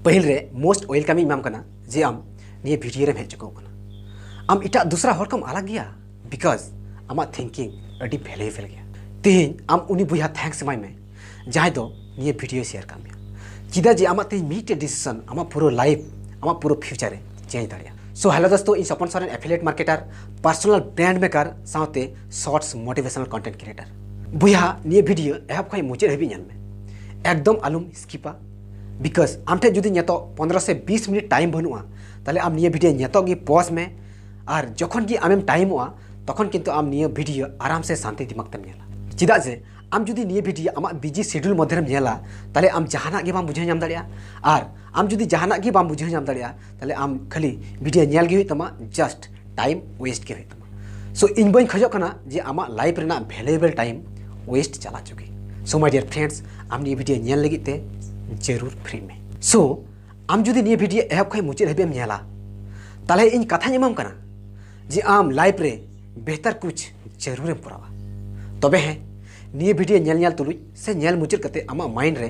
पहल रे most welcome इमाम कना जे आम निये वीडियो रे हेज चुको कना आम इटा दूसरा हर कम अलग गया बिकॉज आमा थिंकिंग अडी भेले फेल गया तेन आम उनी बुया थैंक्स माय में जहां दो निये वीडियो शेयर काम चिदा जे आमा ते मीट डिसीजन आमा पूरा लाइफ आमा पूरा फ्यूचर रे चेंज दाड़िया सो हेलो दोस्तों इन Sapan Soren affiliate marketer personal brand maker साथे शॉर्ट्स मोटिवेशनल कंटेंट क्रिएटर बुया निये वीडियो एहब खय मुचे हेबी ñan में एकदम आलुम स्किपा बिकॉज आम ठे जुदी नेतो 15 से 20 मिनट टाइम बनुआ ताले आम निये वीडियो नेतो गी पॉज में और जखन गी आमेम टाइम हुआ तखन किंतु आम निये वीडियो आराम से शांति दिमाग तेम नेला चिदा जे आम जुदी निये वीडियो आमा बिजी शेड्यूल मध्य में नेला ताले आम जहाना गे बाम बुझे नाम दाड़िया और आम जुदी जहाना गे बाम बुझे नाम दाड़िया ताले आम खाली वीडियो नेल गे तमा जस्ट टाइम वेस्ट के तमा सो इन बइन खजो कना जे आमा लाइफ रेना वैल्यूएबल टाइम वेस्ट चला चुकी सो माय डियर फ्रेंड्स आम निये वीडियो नेल लगी ते जरूर फ्री में सो आम जुदी निये वीडियो एहब खय मुचे हेबेम नेला ताले इन कथा एमाम कना जे आम लाइफ रे बेहतर कुछ जरूर पुरावा तबे है निये वीडियो नेल नेल तुलुज से नेल मुचाद कते आमा माइंड रे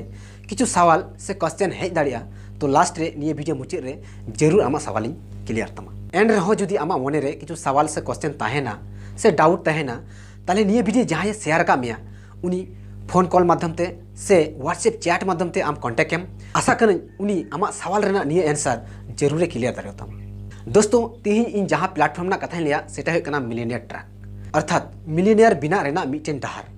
किछु सवाल से क्वेश्चन हेज दाड़िया तो लास्ट रे निये वीडियो मुचाद रे जरूर आमा सवाल क्लियर तमा एंड रहो जुदी आमा मने रे किछु सवाल से क्वेश्चन ताहेना से डाउट ताहेना ताले निये वीडियो जहां शेयर का मिया उनी फोन कॉल माध्यम ते से व्हाट्सएप चैट माध्यम ते आम कांटेक्ट केम आशा करन उनी आमा सवाल रेना निये आंसर जरूर क्लियर दाड़ेताम दोस्तों तेहिं इन जहां प्लेटफॉर्म ना कथा लिया सेटा है कना मिलियनियर ट्रैक अर्थात मिलियनियर बिना रेना मिटेन डहार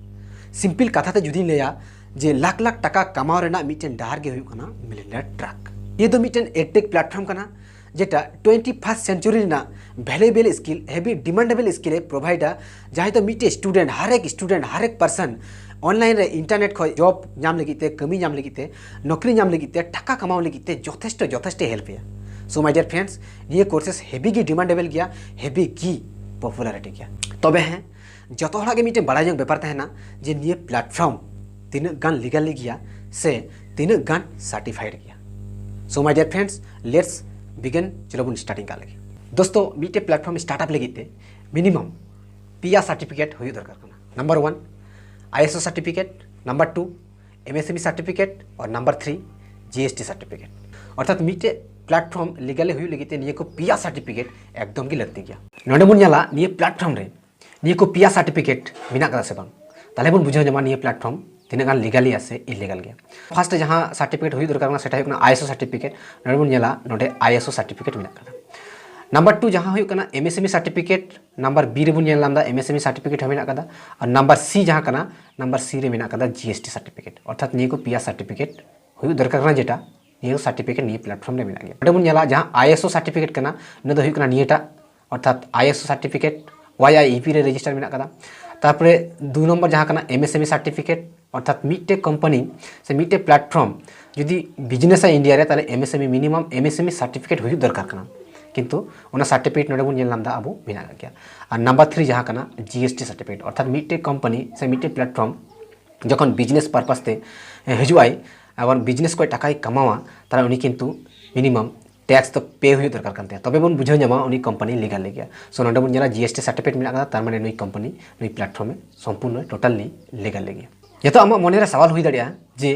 सिंपल कथा ते जुदी लेया जे लाख लाख टका कमाओ रेना मिटेन डहार गे हुई कना मिलियनियर ट्रैक ये दो मिटेन एडटेक प्लेटफॉर्म कना जेटा 21st सेंचुरी ना valuable skill heavy demandable skill है प्रोवाइडर जहां तो मिटे स्टूडेंट हर एक पर्सन ऑनलाइन रे इंटरनेट खो जॉब नाम लगिते कमी नाम लगिते नौकरी नाम लगिते टका कमाओ लगिते जथेष्ट हेल्प है सो माय डियर फ्रेंड्स ये कोर्सेस हेवी की डिमांडेबल गया हेवी की पॉपुलरिटी गया तबे हैं जतो हड़ा के मिटे बड़ा जंग व्यापार तहना जे निये प्लेटफॉर्म तीन गान लीगल गया से तीन गान सर्टिफाइड गया so my dear friends let's begin चलो बुन स्टार्टिंग का लगे दोस्तों मिटे प्लेटफॉर्म स्टार्टअप लगिते मिनिमम पिया सर्टिफिकेट हुई दरकार करना number 1 ISO certificate number 2 MSME certificate और नंबर 3 GST सर्टिफिकेट अर्थात मिटे प्लेटफॉर्म लीगल हुई लगिते निये को पिया सर्टिफिकेट एकदम की लगती गया नोडे बुन ñala निये प्लेटफॉर्म रे निये को पिया सर्टिफिकेट मिना कदा से बांग ताले बुन बुझो जमा निये प्लेटफॉर्म तीन गान लीगली आसे इलीगल गया फर्स्ट जहां सर्टिफिकेट हुई दरकार ना सेटा हुई ISO सर्टिफिकेट नोडे बुन ñala नोडे ISO सर्टिफिकेट मिना कदा नंबर 2 जहां हुई कना MSME सर्टिफिकेट नंबर B रे बुन ñel लामदा MSME सर्टिफिकेट मिना कदा और नंबर C जहां कना नंबर C रे मिना कदा GST सर्टिफिकेट अर्थात निये को पिया सर्टिफिकेट हुई दरकार ना जेटा निये सर्टिफिकेट निये प्लेटफॉर्म रे मिना गया नोडे बुन ñala जहां ISO सर्टिफिकेट कना न दो हुई कना नियेटा अर्थात ISO सर्टिफिकेट YIEP रे रजिस्टर मिना कदा तारपरे 2 नंबर जहां कना MSME सर्टिफिकेट अर्थात मिटे कंपनी से मिटे प्लेटफॉर्म यदि बिजनेस है इंडिया रे ताले MSME मिनिमम MSME सर्टिफिकेट हुई दरकार कना किंतु उना सर्टिफिकेट नोडे बुन ñel नामदा अबो मिना गया और नंबर 3 जहां कना GST सर्टिफिकेट अर्थात मिटे कंपनी से मिटे प्लेटफॉर्म जखन बिजनेस पर्पस ते हजुआई और बिजनेस को टाकाई कमावा तारा उनी किंतु मिनिमम टैक्स तो पे हुई दरकार करते तबे बुन बुझो ñama उनी कंपनी लीगल ले गया सो नोडे बुन ñala GST सर्टिफिकेट मिना तार माने नुई कंपनी नुई प्लेटफॉर्म में संपूर्ण टोटली लीगल ले गया ये तो आमा मने रे सवाल हुई दाड़िया जे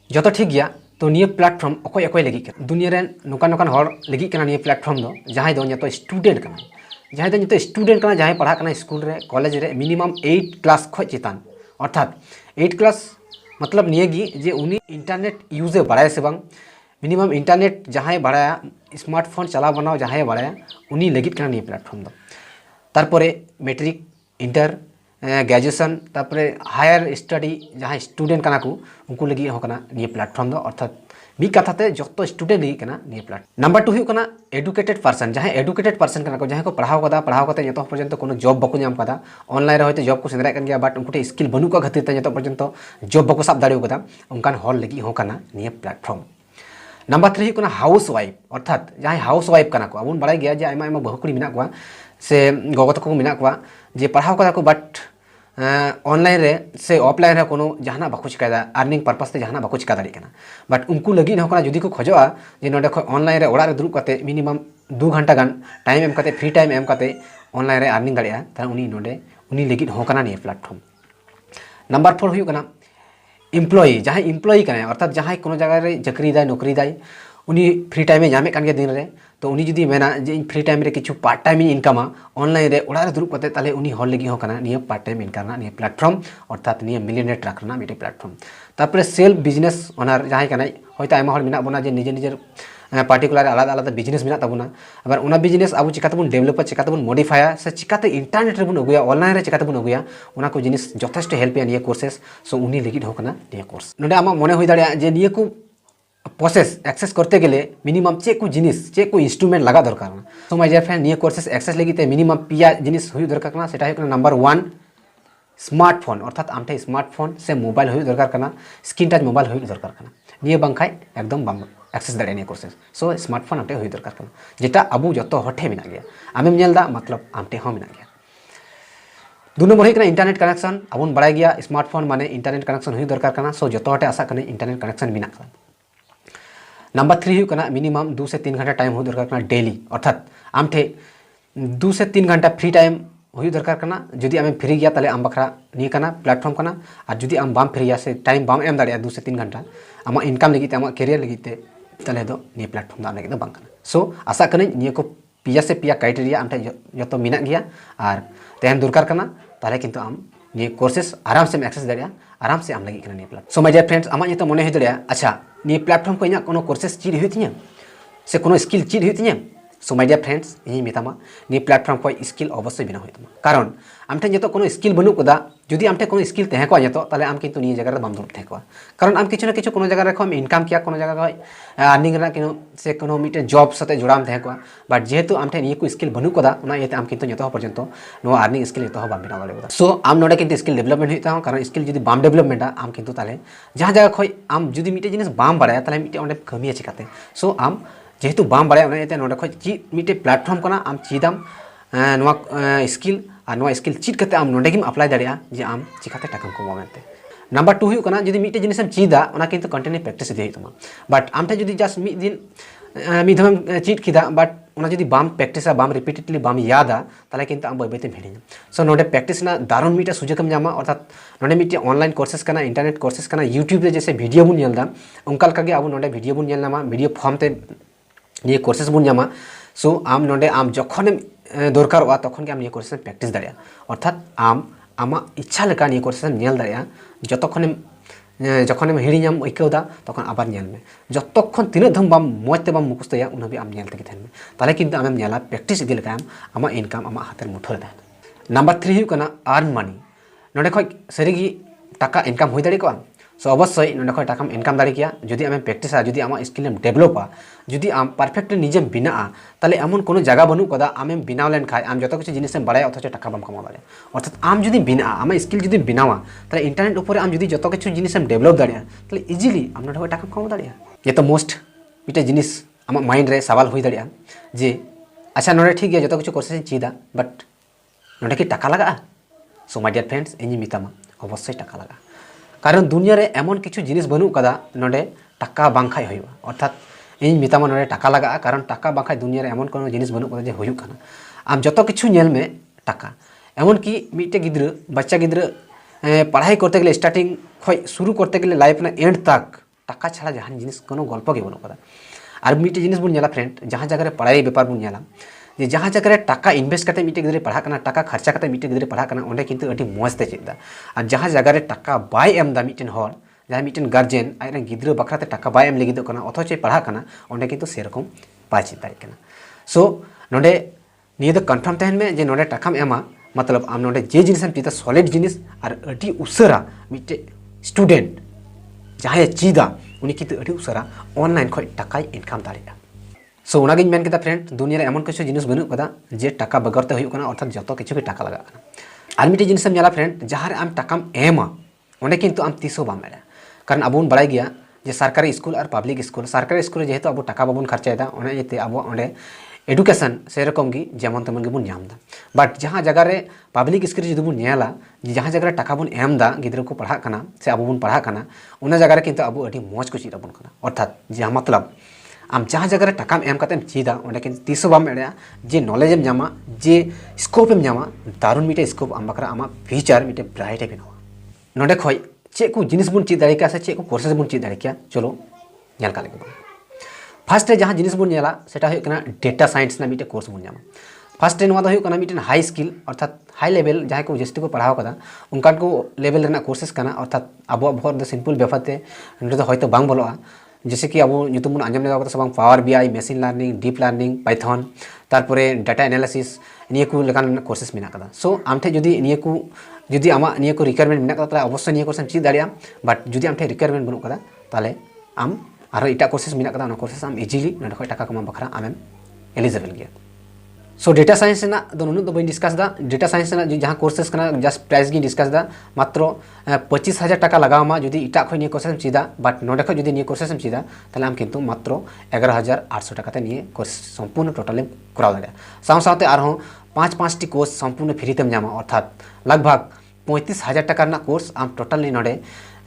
जतो ठीक गया तो निये प्लेटफॉर्म अकोय लगी दुनिया रे नोकान नोकान हर लगी कना निये प्लेटफॉर्म दो जहां दो निये तो स्टूडेंट कना जहां दो निये तो स्टूडेंट कना जहां पढ़ा कना स्कूल रे कॉलेज रे मिनिमम 8 क्लास खो चितान अर्थात 8 क्लास मतलब निये गी जे उनी इंटरनेट यूज बाड़ाय से बांग मिनिमम इंटरनेट जहां बाड़ाया स्मार्टफोन चला बनाओ जहां बाड़ाया उनी लगी कना निये प्लेटफॉर्म दो तारपरे मैट्रिक इंटर ग्रेजुएशन तारपरे हायर स्टडी जहां स्टूडेंट कना को उनको लगी हो कना निये प्लेटफॉर्म दो अर्थात मी कथाते जतो स्टूडेंट लगी कना निये प्लेटफॉर्म नंबर 2 हुई कना एडुकेटेड पर्सन जहां एडुकेटेड पर्सन कना को जहां को पढ़ाव कते जतो पर्यंत कोनो जॉब बको नाम कदा ऑनलाइन रे होते जॉब को सेंद्रा कन गया बट उनको स्किल बनु को खातिर जतो पर्यंत जॉब बको सब दाड़ियो कदा उनकान हॉल लगी हो कना निये प्लेटफॉर्म नंबर 3 हुई कना हाउस वाइफ अर्थात जहां हाउस वाइफ कना को अबुन बड़ाय गया जे आयमा आयमा बहुकुड़ी मिना को से गोगत को मिना को जे पढ़ाव कदा को बट ऑनलाइन रे से ऑफलाइन रे कोनो जहाना बाको चिकादा अर्निंग पर्पस ते जहाना बाको चिका दाड़ी कना बट उनको लगी न जुदी को खोजोआ जे नोडे खो ऑनलाइन रे ओड़ा रे दुरुब कते मिनिमम 2 घंटा गान टाइम एम कते फ्री टाइम एम कते ऑनलाइन रे अर्निंग दाड़िया त उनी नोडे उनी लगी हो कना नि प्लेटफॉर्म नंबर 4 हुई कना एम्प्लॉई जहां एम्प्लॉई कना अर्थात जहां कोनो जगह रे चाकरी दाय नौकरी दाय उनी फ्री टाइम नामे कान गया दिन रे तो उनी जुदी मेना जे इन फ्री टाइम रे किछु पार्ट टाइम इनकामा ऑनलाइन रे ओड़ा रे दुरुब कते ताले उनी हर लगी हो कना निया पार्ट टाइम इनकाम ना निया प्लेटफॉर्म अर्थात निया मिलियनेयर ट्रैक ना मिटे प्लेटफॉर्म तारपरे सेल्फ बिजनेस ओनर जहां कना होयतो आयमा हर मिना बना जे निजे निजे पार्टिकुलर आलादा आलादा बिजनेस मिना ताबुना अबार उना बिजनेस आबु चिकाते बुन डेवलप चिकाते बुन मॉडिफाया से चिकाते इंटरनेट रे बुन अगुया ऑनलाइन रे चिकाते बुन अगुया उना को जिनिस जथेष्ट हेल्प या निया कोर्सेस सो उनी लगी हो कना निया कोर्स नोडे आमा मने होय दाड़िया जे निया को प्रोसेस एक्सेस करते गेले मिनिमम चे को जिनिस चे को इंस्ट्रूमेंट लगा दरकार ना सो माय डियर फ्रेंड निया कोर्सेस एक्सेस लगी ते मिनिमम पिया जिनिस हुई दरकार ना सेटा हुई नंबर 1 स्मार्टफोन अर्थात आमठे स्मार्टफोन से मोबाइल हुई दरकार करना स्क्रीन टच मोबाइल हुई दरकार करना निया बांखाय एकदम बाम एक्सेस दाड़े निया कोर्सेस सो स्मार्टफोन आमठे हुई दरकार करना जेटा अबु जतो हठे मिना गया आमेम नेलदा मतलब आमठे हो मिना गया दो नंबर हुई इंटरनेट कनेक्शन अबुन बड़ाय गया स्मार्टफोन माने इंटरनेट कनेक्शन हुई दरकार करना सो जतो हटे आशा करने इंटरनेट कनेक्शन बिना करना नंबर 3 हुई मिनिमम 2 से 3 घंटा टाइम हो दरकार करना डेली अर्थात आमठे 2 से 3 घंटा फ्री टाइम हुई दरकार करना जुदी आम फ्री गया ताले आम बखरा नहीं करना प्लेटफॉर्म करना और जुदी आम बाम फ्री से टाइम बाम एम दाड़िया 2 से 3 घंटा आम इनकाम लगी आम कैरियर लगी ताले दो निये प्लेटफॉर्म दा लगी बांग करना सो आशा करनी निये को पिया से पिया क्राइटेरिया आमठे जो मिना गया और तहन दरकार करना ताले किंतु आम निये कोर्सेस आराम से एक्सेस दाड़िया आराम से आम लगी करना निये platform so my dear friends आमा जो मने हो दाड़िया अच्छा निये प्लेटफॉर्म को इना कोनो कोर्सेस चीज हुई तिया से कोनो स्किल चीज हुई तिया सो माय डियर फ्रेंड्स इन मेतामा निये प्लेटफॉर्म को स्किल अवश्य बिना हुई तमा कारण आमठे जो कोनो स्किल बनु कदा जुदी आमठे कोनो स्किल तहे को जो ताले आम किंतु निये जगह बाम दुरुब तहे को कारण आम किछु ना किछु कोनो जगह रे खम इनकाम किया कोनो जगह अर्निंग रा किनो से कोनो मिटे जॉब साथे जुड़ाम तहे को बट जेहेतु आमठे निये को स्किल बनु कदा उना येते आम किंतु जो पर्यंत नो अर्निंग स्किल जो बाम बिना दाड़े सो आम नोडे किंतु स्किल डेवलपमेंट हुई ता कारण स्किल जुदी बाम डेवलपमेंट आम किंतु ताले जहां जगह खय आम जुदी मिटे जिनिस बाम बाड़ाया ताले मिटे ओंडे कमिया चिकाते सो आम जेहेतु बाम बाड़ाया उना येते नोडे खय ची मिटे प्लेटफॉर्म कना आम चीदाम स्किल और स्किल चीज करते आम नोडे गिम अप्लाई दाड़िया जे आम चिकाते टाका कमाओ मेनते नंबर 2 हुई कना जुदी मिटे जिनिस एम चीदा उना किंतु कंटिन्यू प्रैक्टिस दे तमा बट आमठे जुदी जस्ट मिद दिन मिद धम चीट किदा बट उना जुदी बाम प्रैक्टिस बाम रिपीटेडली बाम यादा ताले किंतु आम बैबैते भेड़िया सो नोडे प्रैक्टिस ना दारुण मिटे सुजोगम जामा अर्थात नोडे मिटे ऑनलाइन कोर्सेस कना इंटरनेट कोर्सेस कना यूट्यूब रे जैसे वीडियो बुन नेलदा उनका लका गे अब नोडे वीडियो बुन नेलनामा वीडियो फॉर्म ते ये कोर्सेस बुन जामा सो आम नोडे आम जखन दरकार तखन के आम ये कोर्सेस प्रैक्टिस दाड़िया अर्थात आम आमा इच्छा लेका ये कोर्सेस नेल दाड़िया जतखन जखन हिड़ीम आइकौदा तखन आबार नेल में जतखन तीन धम बाम मजते बाम मुखस्तया उन भी आम नेल तक तहन में ताले किंतु आम नेला प्रैक्टिस इदी लेका आमा इनकाम आमा हाथेर मुठोर तहन नंबर 3 हुई कना अर्न मनी नोडे खय सरीगी टाका इनकाम हुई दाड़ी को सो अवश्य नोडे खय टाकाम इनकाम दाड़ी किया जुदी आम प्रैक्टिसा जुदी आमा स्किल डेवलपा जुदी आम परफेक्ट निजे बिना ताले एमन कोनो जगह बनू कदा आम बिनाव लेन खाय आम जतो किछु जिनिस बाड़ाय अथच टाका बाम कमा दाड़े अर्थात आम जुदी बिना आम स्किल जुदी बिनावा ताले इंटरनेट ऊपर आम जुदी जतो किछु जिनिस डेवलप दाड़िया ताले इजिली आम नोडे टाका कमा दाड़िया ये तो मोस्ट मिटे जिनिस आम माइंड रे सवाल हुई दाड़िया जे अच्छा नोडे ठीक गया जतो किछु कोर्सेस चीदा बट नोडे की टाका लगा सो माय डियर फ्रेंड्स इन मितामा अवश्य टाका लगा कारण दुनिया रे एमन किछु जिनिस बनू कदा नोडे टाका बांखाय होइबा अर्थात इन मितामा नोडे टाका लगा कारण टाका बांखाय दुनिया रे एमन कोनो जिनिस बनू कदा जे होयु काना आम जतो किछु नेल में टाका एमन की मिटे गिद्र बच्चा गिद्र पढ़ाई करते गेले स्टार्टिंग खय शुरू करते गेले लाइफ ना एंड तक टाका छाड़ा जहां जिनिस कोनो गल्प गे बनू कदा और मिटे जिनिस बुन नेला फ्रेंड जहां जगह रे पढ़ाई व्यापार बुन नेला जे जहाँ जगह रे टाका इन्वेस्ट करते मिटे गिद्रे पढ़ा करना टाका खर्चा करते मिटे गिद्रे पढ़ा करना ओंडे किंतु अति मौजते चेदा और जहाँ जगह रे टाका बाय एम दा मिटेन हर जहाँ मिटेन गार्जियन आयरे गिद्रे बखराते टाका बाय एम लगिदो कना अथच पढ़ा करना ओंडे किंतु सेरकम बाय चेद दाड़े कना सो नोडे निये दो कन्फर्म तहन में जे नोडे टाकाम एमा मतलब आम नोडे जे जिनिस चेदा सॉलिड जिनिस और अति उसरा मिटे स्टूडेंट जहाँ चीदा उनी किंतु अति उसरा ऑनलाइन खय टाका इनकाम दाड़ेगा सो उनागिन मेन केदा फ्रेंड दुनिया रे एमन किछु जिनिस बनु कदा जे टाका बगरते हुई कना अर्थात जतो किछु के टाका लगा कना आर मिटे जिनिस नेला फ्रेंड जहाँ रे आम टाकाम एमा ओंडे किंतु आम तीसो बाम एड़ा कारण अबुन बड़ाई गया जे सरकारी स्कूल और पब्लिक स्कूल सरकारी स्कूल जेहेतु अब टाका बाबुन खर्चायदा ओने जेते अब ओंडे एडुकेशन से रकम की जेमन तेमन गेबुन नामदा बट जहाँ जगह रे पब्लिक स्कूल जुदी बुन नेला जहाँ जगह रे टाका बुन एमदा गिद्रा को पढ़ा कना से अब बुन पढ़ा कना उना जगह रे किंतु अब अति मौज को चीज अबुन कना अर्थात जहाँ मतलब आम जहाँ जगह टाका एम करते चीदा ओंडे किंतु तीसो बाम एड़ा जे नॉलेज एम जामा जे स्कोप एम जामा दारुण मिटे स्कोप आम बकरा आमा फ्यूचर मिटे ब्राइट ए बनावा नोडे खय चे को जिनिस बुन चीज दाड़े से चे को कोर्सेस बुन चीज दाड़े चलो नेल का लगे फार्स्ट रे जहाँ जिनिस बन नेला सेटा हुई कना डेटा साइंस ना मिटे कोर्स बन नामा फार्स्ट रे नवा दो हुई कना मिटे हाई स्किल अर्थात हाई लेवल जहाँ को जस्ती को पढ़ाव कदा उनकान को लेवल रेना कोर्सेस कना अर्थात अब बहुत सिंपल बेफाते नोडे दो हयतो बांग बोलोआ जैसे कि अब नितुम बन आंजम लगा सब power BI machine learning deep learning Python तारपरे डाटा एनालिसिस निया को लेकान कोर्सेस मेना कदा सो आम ठे जुदी निया को जुदी आमा निया को रिक्वायरमेंट मेना कदा ताले अवश्य निया कोर्स चीज दाड़िया बट जुदी आम ठे रिक्वायरमेंट बनु कदा ताले आम आरो इटा कोर्सेस मेना कदा ना कोर्सेस आम इजीली नोडे खय टाका कमा बखरा आमेम एलिजिबल गया सो डेटा साइंस ना दो नुनु दो बई डिस्कस दा डेटा साइंस ना जहाँ कोर्सेस कना जस्ट प्राइस गी डिस्कस दा मात्र 25,000 टाका लगामा जुदी इटा खय निया कोर्सेस चीदा बट नोडे खय जुदी निया कोर्सेस चीदा ताले आम किंतु मात्र 11,800 टाका ते निया कोर्स संपूर्ण टोटल कराव दाड़िया साव सावते आरो 5 टी कोर्स संपूर्ण फ्री तेम जामा अर्थात लगभग 35,000 टाका ना कोर्स आम टोटली नोडे